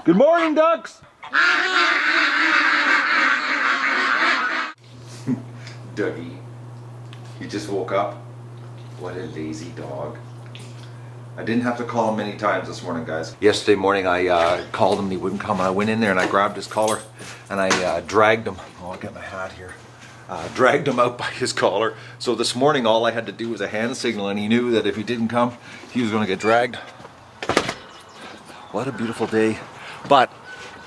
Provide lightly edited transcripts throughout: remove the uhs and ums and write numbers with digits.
Good morning, ducks! Dougie, you just woke up? What a lazy dog. I didn't have to call him many times this morning, guys. Yesterday morning I called him and he wouldn't come, and I went in there and I grabbed his collar and I dragged him. Oh, I'll get my hat here. Dragged him out by his collar. So this morning all I had to do was a hand signal, and he knew that if he didn't come, he was going to get dragged. What a beautiful day. But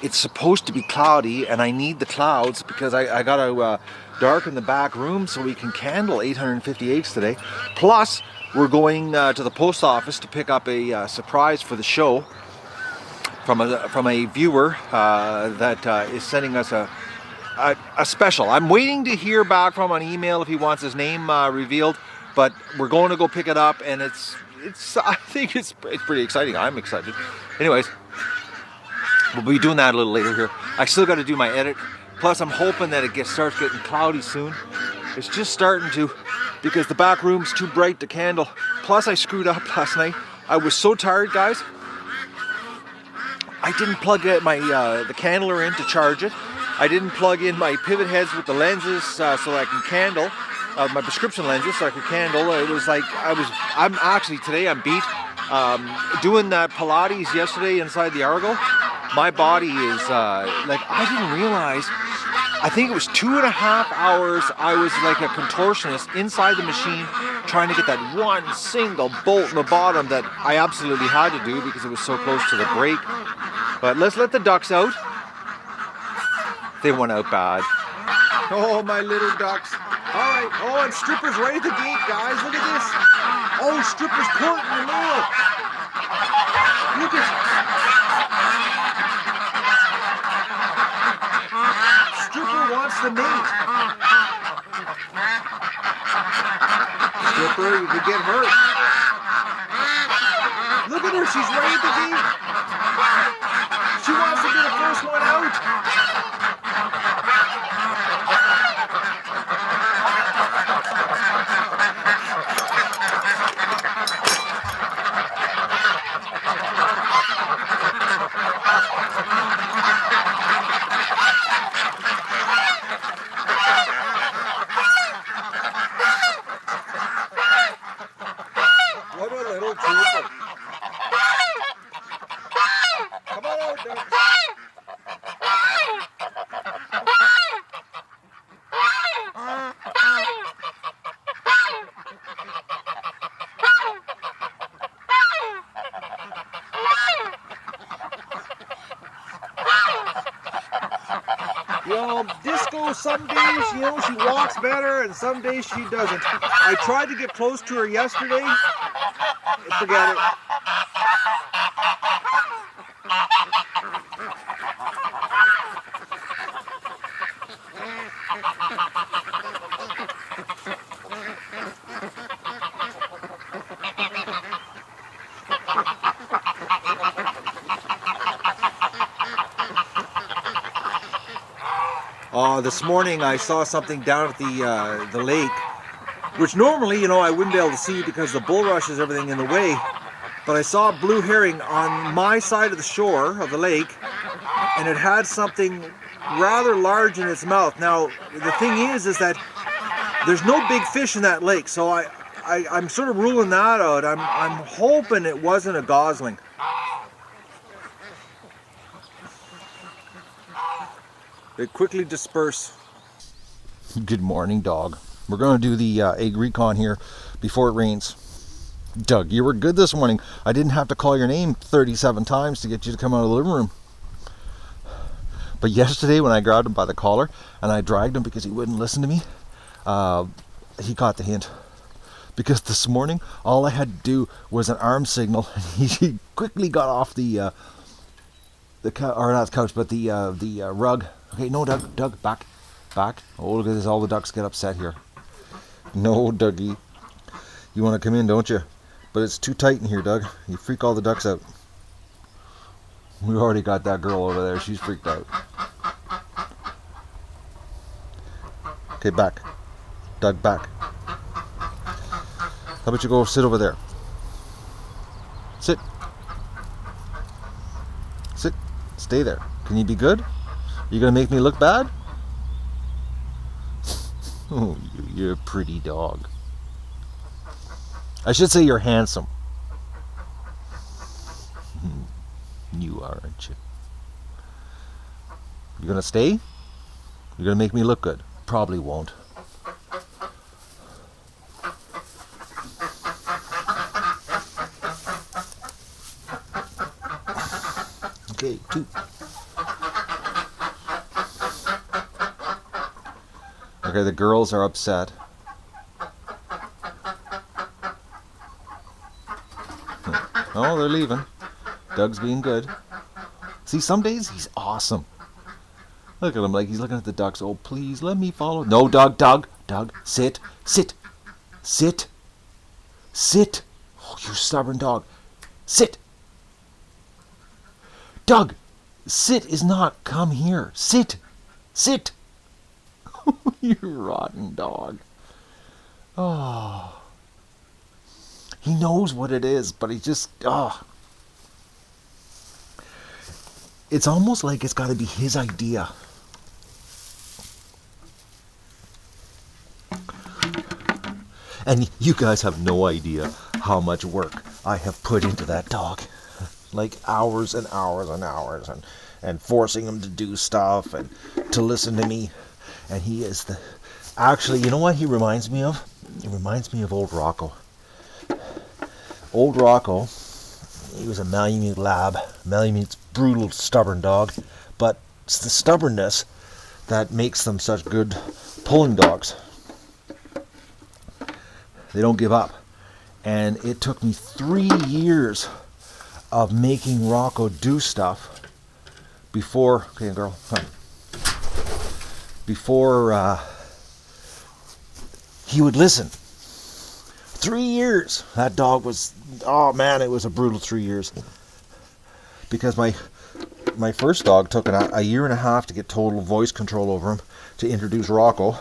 it's supposed to be cloudy, and I need the clouds because I got to darken the back room so we can candle 858s today. Plus, we're going to the post office to pick up a surprise for the show from a viewer that is sending us a special. I'm waiting to hear back from him on email if he wants his name revealed, but we're going to go pick it up, and it's I think it's pretty exciting. I'm excited. Anyways, we'll be doing that a little later here. I still got to do my edit. Plus, I'm hoping that it starts getting cloudy soon. It's just starting to, because the back room's too bright to candle. Plus, I screwed up last night. I was so tired, guys. I didn't plug the candler in to charge it. I didn't plug in my pivot heads with the lenses so I can candle, my prescription lenses so I could candle. It was like, I'm actually, today I'm beat. Doing that Pilates yesterday inside the Argo, my body is, like, I didn't realize, I think it was 2.5 hours I was like a contortionist inside the machine trying to get that one single bolt in the bottom that I absolutely had to do because it was so close to the brake. But let's let the ducks out. They went out bad. Oh, my little ducks. All right. Oh, and Stripper's right at the gate, guys. Look at this. Oh, Stripper's court in the middle. Look at Stripper wants the mate. Stripper, you could get hurt. Look at her. She's right at the gate. She wants to be the first one out. What a little trooper. Come on out, ducks. You know, Disco, some days, you know, she walks better and some days she doesn't. I tried to get close to her yesterday. Forget it. This morning I saw something down at the lake, which normally, you know, I wouldn't be able to see because the bulrush is everything in the way. But I saw a blue herring on my side of the shore of the lake, and it had something rather large in its mouth. Now, the thing is that there's no big fish in that lake, so I'm sort of ruling that out. I'm hoping it wasn't a gosling. They quickly disperse. Good morning, dog. We're going to do the egg recon here before it rains. Doug, you were good this morning. I didn't have to call your name 37 times to get you to come out of the living room. But yesterday when I grabbed him by the collar and I dragged him because he wouldn't listen to me, he caught the hint. Because this morning all I had to do was an arm signal, and he quickly got off the rug. Okay, no, Doug, back. Oh, look at this, all the ducks get upset here. No, Dougie. You want to come in, don't you? But it's too tight in here, Doug. You freak all the ducks out. We already got that girl over there. She's freaked out. Okay, back. Doug, back. How about you go sit over there? Sit. Sit. Stay there. Can you be good? You gonna make me look bad? Oh, you're a pretty dog. I should say you're handsome. You are, aren't you? You gonna stay? You gonna make me look good? Probably won't. Okay, 2. Okay, the girls are upset. Oh, they're leaving. Doug's being good. See, some days he's awesome. Look at him like he's looking at the ducks. Oh, please let me follow. No, Doug, sit, sit, sit, sit. Oh, you stubborn dog. Sit. Doug, sit is not come here. Sit, sit. You rotten dog. Oh. He knows what it is, but he just, It's almost like it's got to be his idea. And you guys have no idea how much work I have put into that dog. Like hours and hours and hours, and forcing him to do stuff and to listen to me. And he is the... Actually, you know what he reminds me of? He reminds me of old Rocco. Old Rocco, he was a Malamute lab. Malamute's brutal, stubborn dog. But it's the stubbornness that makes them such good pulling dogs. They don't give up. And it took me 3 years of making Rocco do stuff before... Okay, girl, come. Before he would listen. 3 years. That dog was... Oh, man, it was a brutal 3 years. Because my first dog took a year and a half to get total voice control over him, to introduce Rocco.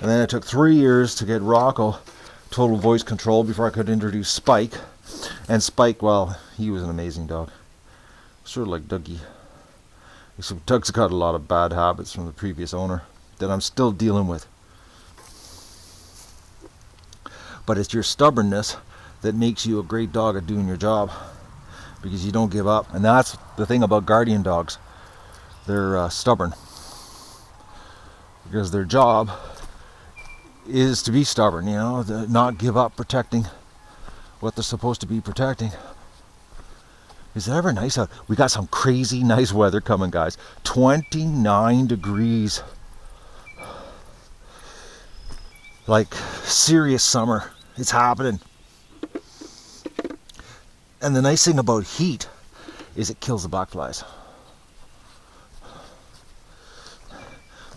And then it took 3 years to get Rocco total voice control before I could introduce Spike. And Spike, well, he was an amazing dog. Sort of like Dougie. So Doug's got a lot of bad habits from the previous owner that I'm still dealing with. But it's your stubbornness that makes you a great dog at doing your job, because you don't give up. And that's the thing about guardian dogs. They're stubborn, because their job is to be stubborn, you know, to not give up protecting what they're supposed to be protecting. Is it ever nice out? We got some crazy nice weather coming, guys. 29 degrees. Like serious summer. It's happening. And the nice thing about heat is it kills the black flies.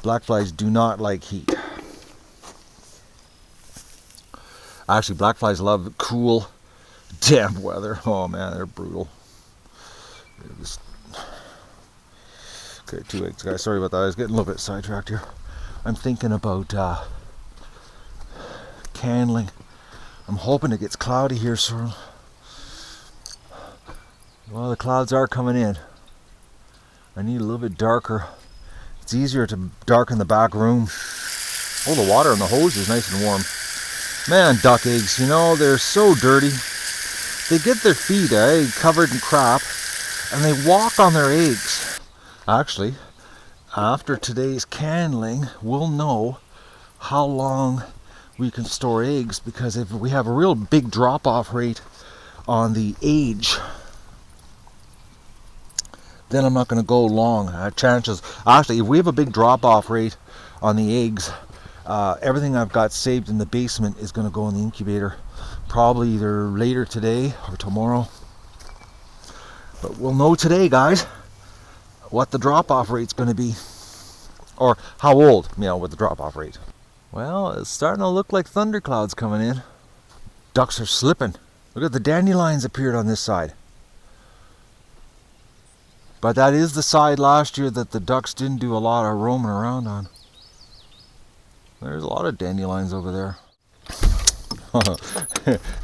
Black flies do not like heat. Actually, black flies love cool, damp weather. Oh man, they're brutal. Okay, 2 eggs, guys. Sorry about that. I was getting a little bit sidetracked here. I'm thinking about candling. I'm hoping it gets cloudy here soon. Well, the clouds are coming in. I need a little bit darker. It's easier to darken the back room. Oh, the water in the hose is nice and warm. Man, duck eggs, you know, they're so dirty. They get their feet covered in crap, and they walk on their eggs. Actually, after today's candling, we'll know how long we can store eggs, because if we have a real big drop-off rate on the age, then I'm not going to go long. Chances, actually, if we have a big drop-off rate on the eggs, everything I've got saved in the basement is going to go in the incubator, probably either later today or tomorrow. But we'll know today, guys, what the drop-off rate's going to be, or how old, you know, with the drop-off rate. Well, it's starting to look like thunderclouds coming in. Ducks are slipping. Look at the dandelions appeared on this side. But that is the side last year that the ducks didn't do a lot of roaming around on. There's a lot of dandelions over there.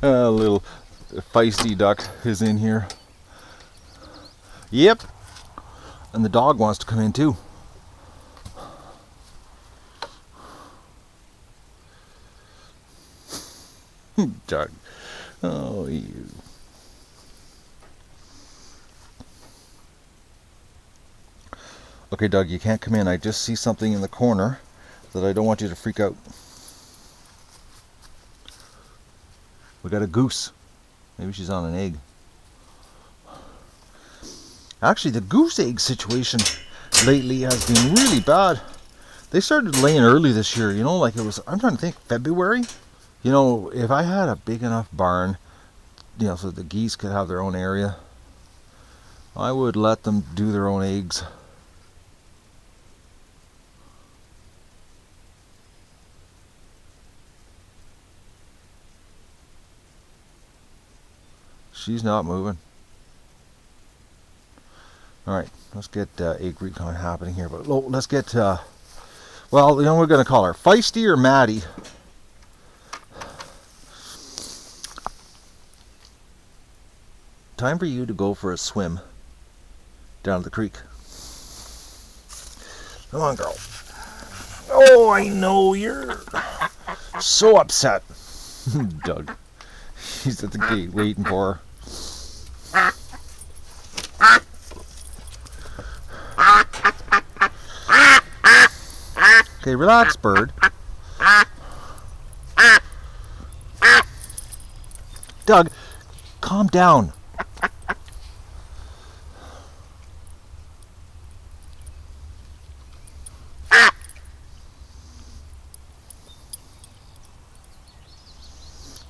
A little feisty duck is in here. Yep. And the dog wants to come in too. Doug. Oh, you. Okay, Doug, you can't come in. I just see something in the corner that I don't want you to freak out. We got a goose. Maybe she's on an egg. Actually, the goose egg situation lately has been really bad. They started laying early this year, you know, like it was, I'm trying to think, February? You know, if I had a big enough barn, you know, so the geese could have their own area, I would let them do their own eggs. She's not moving. Alright, let's get egg recon happening here. But let's get, well, you know, we're going to call her Feisty or Maddie. Time for you to go for a swim down the creek. Come on, girl. Oh, I know you're so upset. Doug. He's at the gate waiting for her. Okay, relax, bird. Doug, calm down.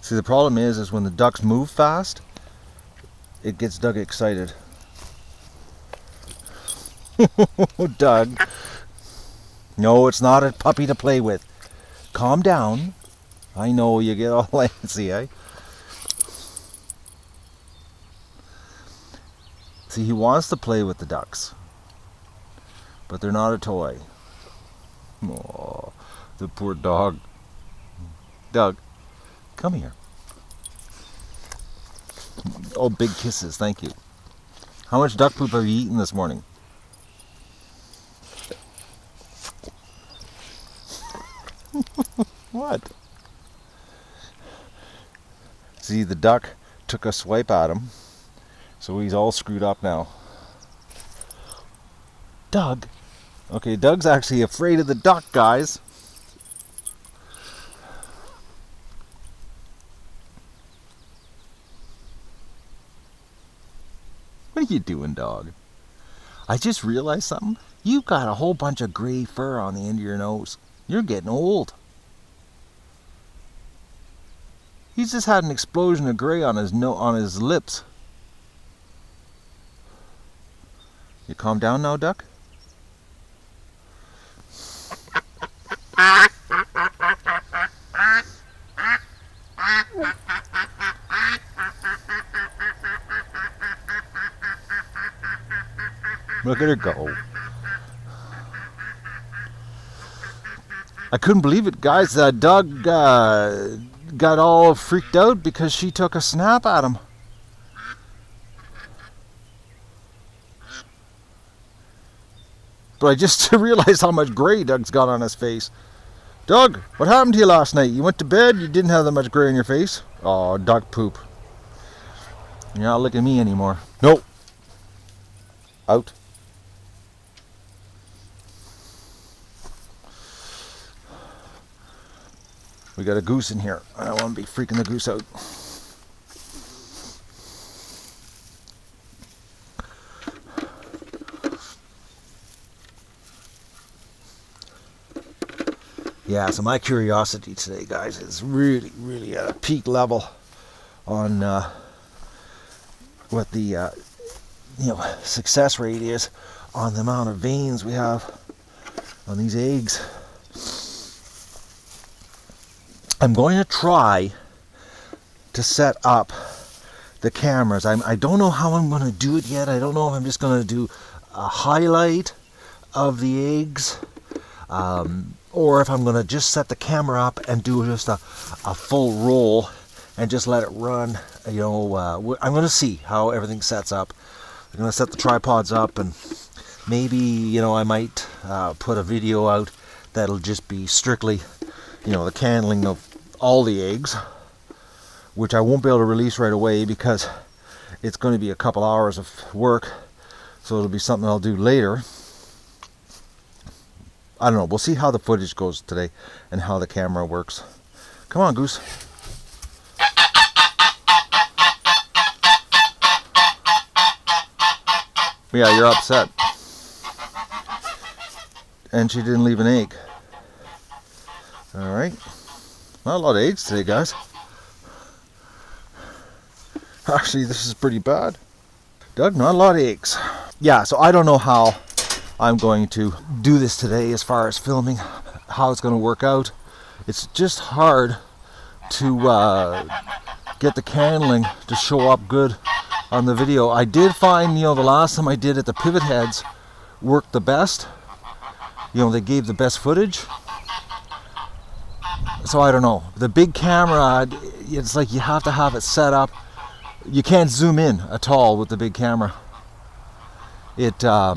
See, the problem is when the ducks move fast, it gets Doug excited. Doug. No, it's not a puppy to play with. Calm down. I know you get all antsy, eh? See, he wants to play with the ducks, but they're not a toy. Oh, the poor dog. Doug, come here. Oh, big kisses, thank you. How much duck poop have you eaten this morning? What? See, the duck took a swipe at him, so he's all screwed up now. Doug? Okay, Doug's actually afraid of the duck, guys. What are you doing, dog? I just realized something. You've got a whole bunch of gray fur on the end of your nose. You're getting old. He's just had an explosion of gray on his lips. You calm down now, duck? Look at her go. I couldn't believe it, guys. Doug got all freaked out because she took a snap at him. But I just realized how much gray Doug's got on his face. Doug, what happened to you last night? You went to bed, you didn't have that much gray on your face. Oh, duck poop. You're not looking at me anymore. Nope. Out. We got a goose in here. I don't want to be freaking the goose out. Yeah, so my curiosity today, guys, is really, really at a peak level on what the success rate is on the amount of veins we have on these eggs. I'm going to try to set up the cameras. I don't know how I'm going to do it yet. I don't know if I'm just going to do a highlight of the eggs, or if I'm going to just set the camera up and do just a full roll and just let it run. I'm going to see how everything sets up. I'm going to set the tripods up and Maybe, you know, I might put a video out that'll just be strictly, you know, the candling of all the eggs, which I won't be able to release right away because it's going to be a couple hours of work. So it'll be something I'll do later. I don't know. We'll see how the footage goes today and how the camera works. Come on, Goose. Yeah, you're upset. And she didn't leave an egg. Alright. Not a lot of eggs today, guys. Actually, this is pretty bad. Doug, not a lot of eggs. Yeah, so I don't know how I'm going to do this today as far as filming, how it's going to work out. It's just hard to get the candling to show up good on the video. I did find, you know, the last time I did it, the pivot heads worked the best. You know, they gave the best footage. So I don't know. The big camera, it's like you have to have it set up. You can't zoom in at all with the big camera. It as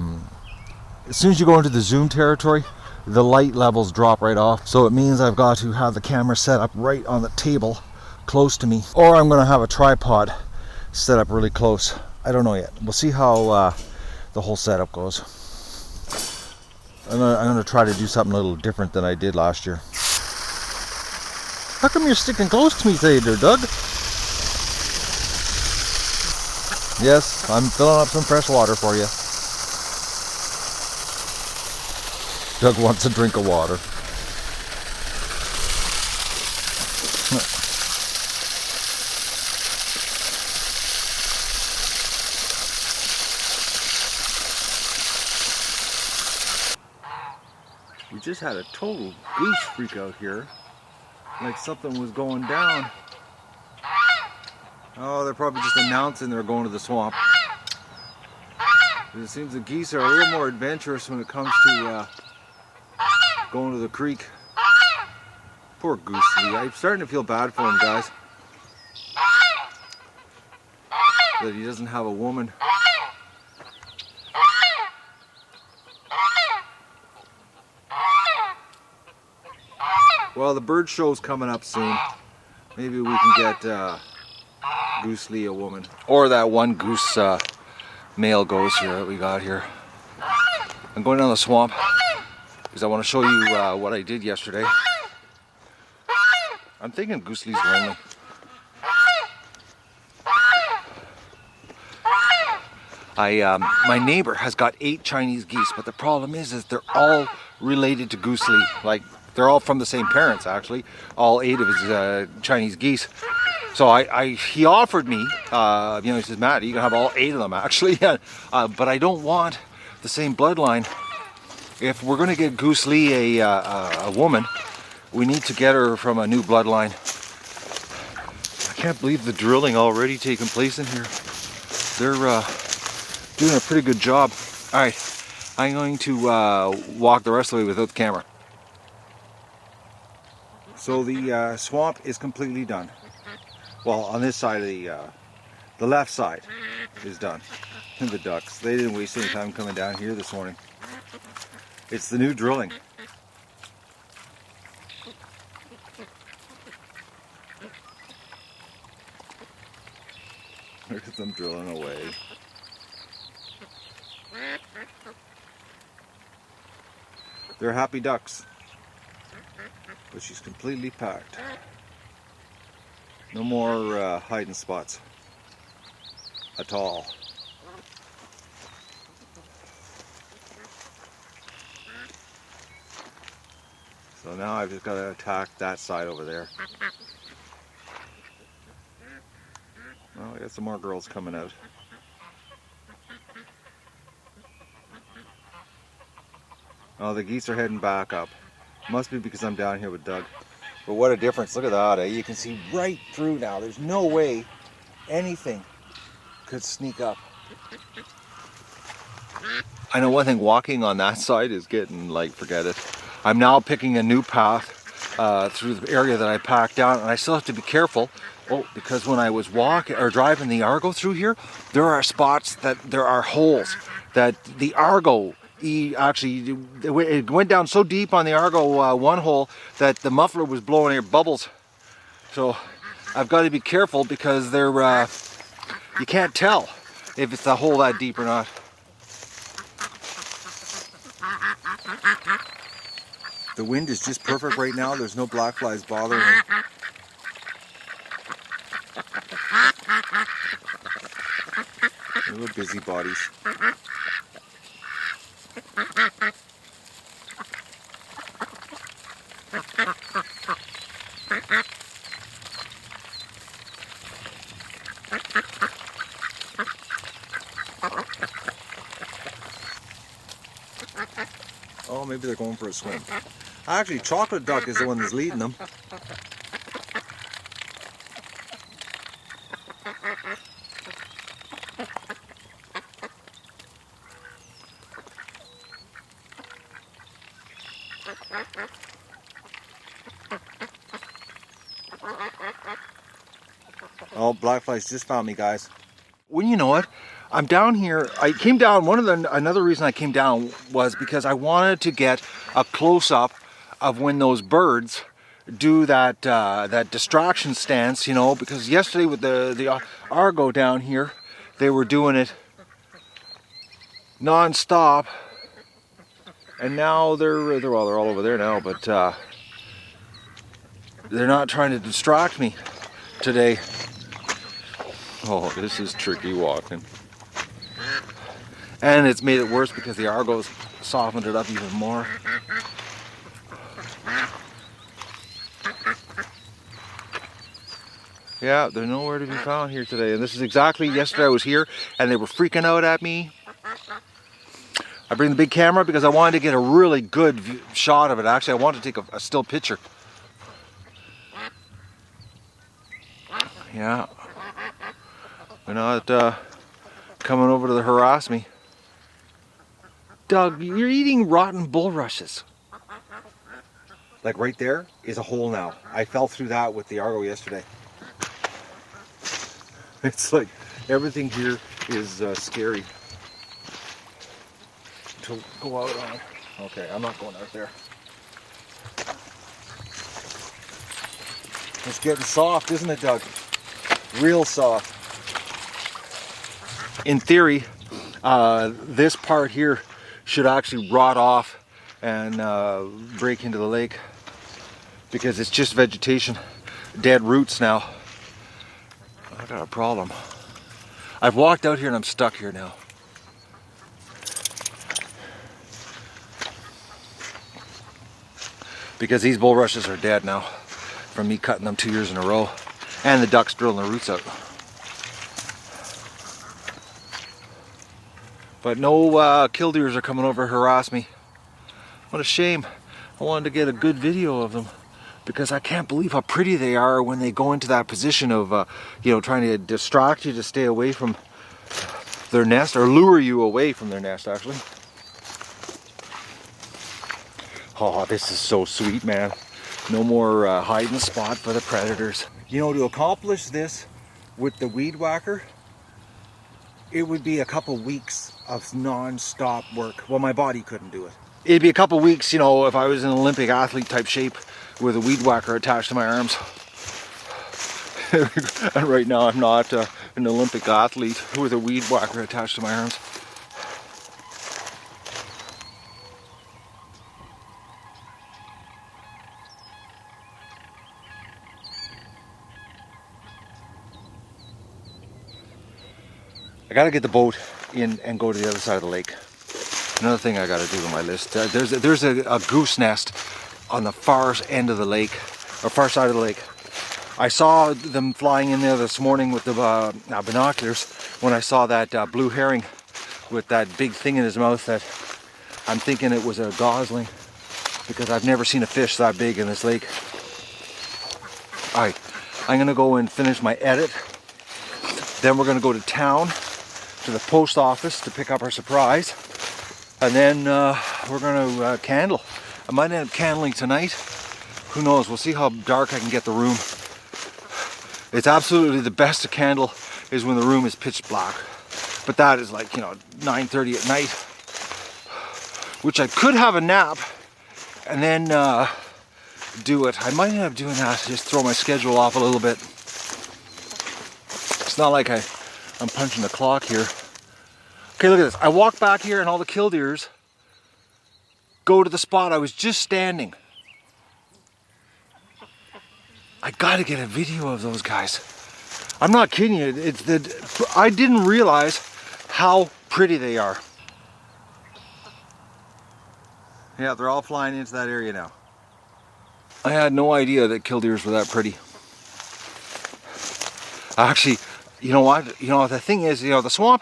soon as you go into the zoom territory, the light levels drop right off. So it means I've got to have the camera set up right on the table close to me, or I'm going to have a tripod set up really close. I don't know yet. We'll see how the whole setup goes. I'm going to try to do something a little different than I did last year. How come you're sticking close to me today there, Doug? Yes, I'm filling up some fresh water for you. Doug wants a drink of water. We just had a total goose freak out here. Like something was going down. Oh, they're probably just announcing they're going to the swamp. It seems the geese are a little more adventurous when it comes to going to the creek. Poor Goose. I'm starting to feel bad for him, guys. That he doesn't have a woman. Well, the bird show's coming up soon. Maybe we can get Goose Lee a woman. Or that one goose male goose here that we got here. I'm going down the swamp because I want to show you what I did yesterday. I'm thinking Goose Lee's lonely. My neighbor has got 8 Chinese geese, but the problem is they're all related to Goose Lee. Like, they're all from the same parents, actually. All 8 of his Chinese geese. So he offered me, you know, he says, Matt, you can have all 8 of them, actually. But I don't want the same bloodline. If we're going to get Goose Lee a woman, we need to get her from a new bloodline. I can't believe the drilling already taking place in here. They're doing a pretty good job. All right, I'm going to walk the rest of the way without the camera. So the swamp is completely done. Well, on this side of the left side is done. And the ducks, they didn't waste any time coming down here this morning. It's the new drilling. Look at them drilling away. They're happy ducks. But she's completely packed. No more hiding spots at all. So now I've just got to attack that side over there. Well, I got some more girls coming out. Oh, the geese are heading back up. Must be because I'm down here with Doug. But what a difference. Look at that, eh? You can see right through now. There's no way anything could sneak up. I know one thing, walking on that side is getting like, forget it. I'm now picking a new path through the area that I packed down, and I still have to be careful. Oh, because when I was walking or driving the Argo through here, there are spots that there are holes that the Argo he actually, it went down so deep on the Argo one hole that the muffler was blowing air bubbles. So I've got to be careful because they're, you can't tell if it's a hole that deep or not. The wind is just perfect right now. There's no black flies bothering me. Little busybodies. Oh, maybe they're going for a swim. Actually, chocolate duck is the one that's leading them. Oh, blackflies just found me, guys. Well, you know what? I'm down here. I came down. Another reason I came down was because I wanted to get a close-up of when those birds do that that distraction stance, you know, because yesterday with the Argo down here, they were doing it non-stop, and now they're all over there now, but they're not trying to distract me today. Oh, this is tricky walking. And it's made it worse because the Argo's softened it up even more. Yeah, they're nowhere to be found here today. And this is exactly, yesterday I was here and they were freaking out at me. I bring the big camera because I wanted to get a really good shot of it. Actually, I wanted to take a still picture. Yeah. They're not coming over to harass me. Doug, you're eating rotten bulrushes. Like right there is a hole now. I fell through that with the Argo yesterday. It's like everything here is scary to go out on. Okay, I'm not going out there. It's getting soft, isn't it, Doug? Real soft. In theory, this part here should actually rot off and break into the lake because it's just vegetation, dead roots now. I got a problem. I've walked out here and I'm stuck here now. Because these bulrushes are dead now from me cutting them 2 years in a row, and the ducks drilling the roots out. But no killdeers are coming over to harass me. What a shame. I wanted to get a good video of them because I can't believe how pretty they are when they go into that position of, you know, trying to distract you to stay away from their nest, or lure you away from their nest, actually. Oh, this is so sweet, man. No more hiding spot for the predators. You know, to accomplish this with the weed whacker, it would be a couple weeks of non-stop work. Well, my body couldn't do it. It'd be a couple weeks, you know, if I was in an Olympic athlete type shape with a weed whacker attached to my arms. And right now I'm not an Olympic athlete with a weed whacker attached to my arms. I gotta get the boat in and go to the other side of the lake. Another thing I gotta do on my list. There's a goose nest on the far end of the lake, or far side of the lake. I saw them flying in there this morning with the binoculars when I saw that blue herring with that big thing in his mouth that I'm thinking it was a gosling, because I've never seen a fish that big in this lake. Alright, I'm gonna go and finish my edit. Then we're gonna go to town, to the post office to pick up our surprise, and then we're going to candle. I might end up candling tonight. Who knows? We'll see how dark I can get the room. It's absolutely the best to candle is when the room is pitch black, but that is like, you know, 9:30 at night. which I could have a nap and then do it. I might end up doing that, just throw my schedule off a little bit. It's not like I'm punching the clock here. Okay, look at this. I walk back here and all the killdeers go to the spot I was just standing. I gotta get a video of those guys. I'm not kidding you. I didn't realize how pretty they are. Yeah, they're all flying into that area now. I had no idea that killdeers were that pretty. Actually, you know what? You know, the thing is, you know, the swamp,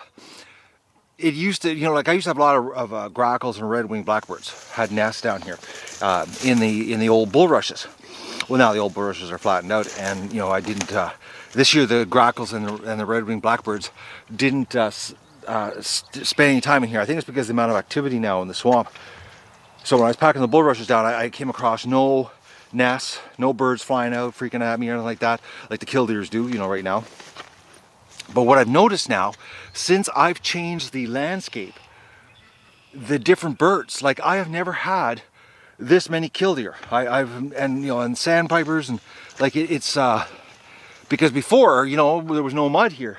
it used to, you know, like I used to have a lot of grackles and red-winged blackbirds had nests down here in the old bulrushes. Well, now the old bulrushes are flattened out, and you know, I didn't. This year, the grackles and the red-winged blackbirds didn't spend any time in here. I think it's because of the amount of activity now in the swamp. So when I was packing the bulrushes down, I came across no nests, no birds flying out, freaking at me or anything like that, like the killdeers do, you know, right now. But what I've noticed now, since I've changed the landscape, the different birds, like I have never had this many killdeer. And you know, and sandpipers, and like it's because before, you know, there was no mud here.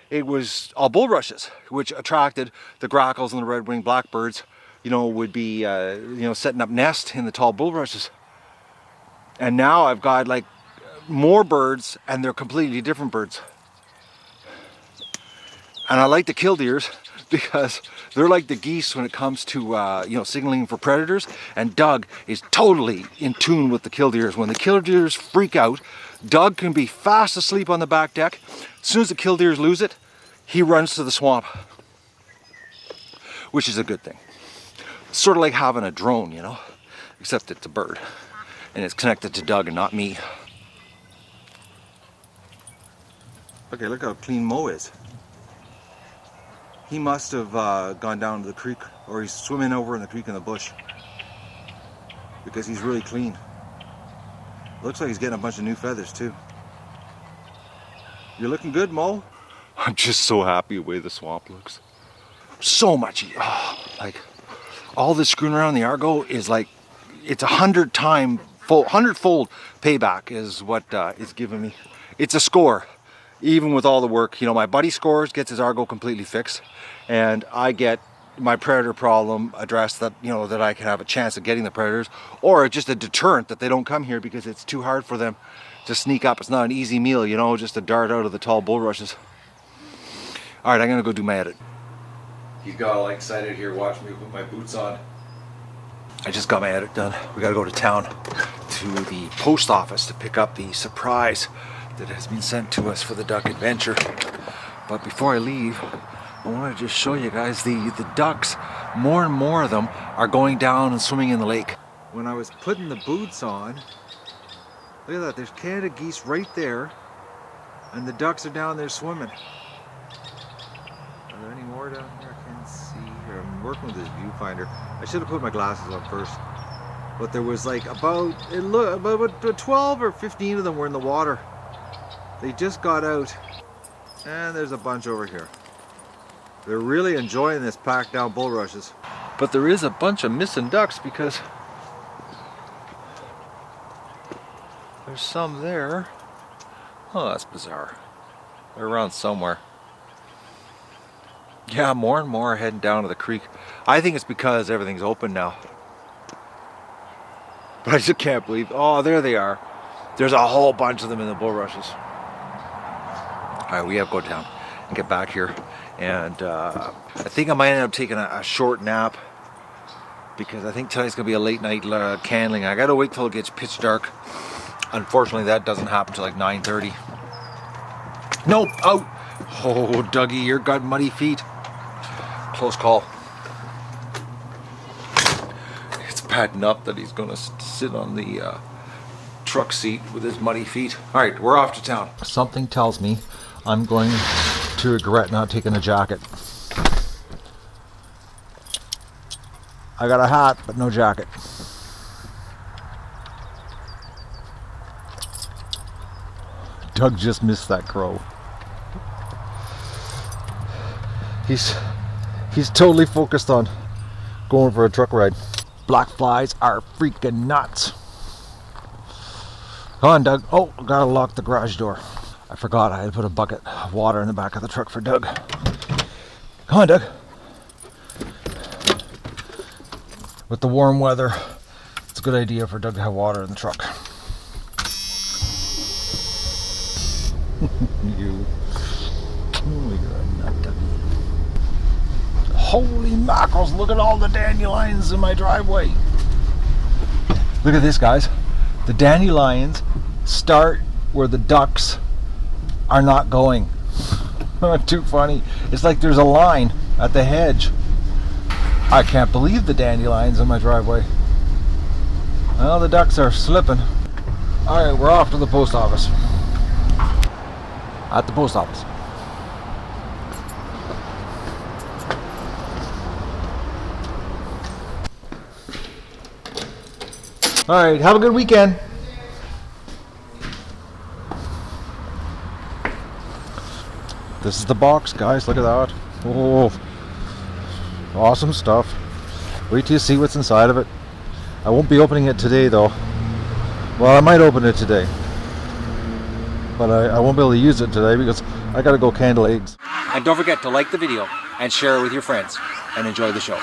It was all bulrushes, which attracted the grackles and the red-winged blackbirds. You know, would be you know, setting up nests in the tall bulrushes. And now I've got like more birds, and they're completely different birds. And I like the killdeers because they're like the geese when it comes to you know, signaling for predators. And Doug is totally in tune with the killdeers. When the killdeers freak out, Doug can be fast asleep on the back deck. As soon as the killdeers lose it, he runs to the swamp, which is a good thing. It's sort of like having a drone, you know, except it's a bird and it's connected to Doug and not me. Okay, look how clean Mo is. He must have gone down to the creek, or he's swimming over in the creek in the bush, because he's really clean. Looks like he's getting a bunch of new feathers too. You're looking good, Mo. I'm just so happy the way the swamp looks. So much, like all this screwing around the Argo is like, it's 100-fold payback is what it's giving me. It's a score. Even with all the work, you know, my buddy scores, gets his Argo completely fixed, and I get my predator problem addressed, that, you know, that I can have a chance of getting the predators, or just a deterrent that they don't come here because it's too hard for them to sneak up. It's not an easy meal, you know, just to dart out of the tall bulrushes. All right, I'm gonna go do my edit. He's got all excited here, watch me put my boots on. I just got my edit done. We gotta go to town to the post office to pick up the surprise that has been sent to us for the duck adventure. But before I leave, I want to just show you guys the ducks. More and more of them are going down and swimming in the lake. When I was putting the boots on, look at that, there's Canada geese right there, and the ducks are down there swimming. Are there any more down here? I can't see here. I'm working with this viewfinder. I should have put my glasses on first. But there was like about 12 or 15 of them were in the water. They just got out, and there's a bunch over here. They're really enjoying this packed down bulrushes. But there is a bunch of missing ducks because there's some there. Oh, that's bizarre. They're around somewhere. Yeah, more and more are heading down to the creek. I think it's because everything's open now. But I just can't believe, oh, there they are. There's a whole bunch of them in the bulrushes. All right, we have to go down and get back here. And I think I might end up taking a short nap, because I think tonight's gonna be a late night candling. I gotta wait till it gets pitch dark. Unfortunately, that doesn't happen till like 9:30. Nope, out. Oh, Dougie, you've got muddy feet. Close call. It's bad enough that he's gonna sit on the truck seat with his muddy feet. All right, we're off to town. Something tells me I'm going to regret not taking a jacket. I got a hat, but no jacket. Doug just missed that crow. He's totally focused on going for a truck ride. Black flies are freaking nuts. Come on, Doug. Oh, gotta lock the garage door. I forgot I had to put a bucket of water in the back of the truck for Doug. Come on, Doug. With the warm weather, it's a good idea for Doug to have water in the truck. You. Look at that nut, Dougie. Holy mackerels, look at all the dandelions in my driveway. Look at this, guys. The dandelions start where the ducks are not going. Too funny. It's like there's a line at the hedge. I can't believe the dandelions in my driveway. Well, the ducks are slipping. Alright, we're off to the post office. At the post office. Alright, have a good weekend. This is the box, guys. Look at that. Oh, awesome stuff. Wait till you see what's inside of it. I won't be opening it today, though. Well, I might open it today, but I won't be able to use it today because I gotta go candle eggs. And don't forget to like the video and share it with your friends and enjoy the show.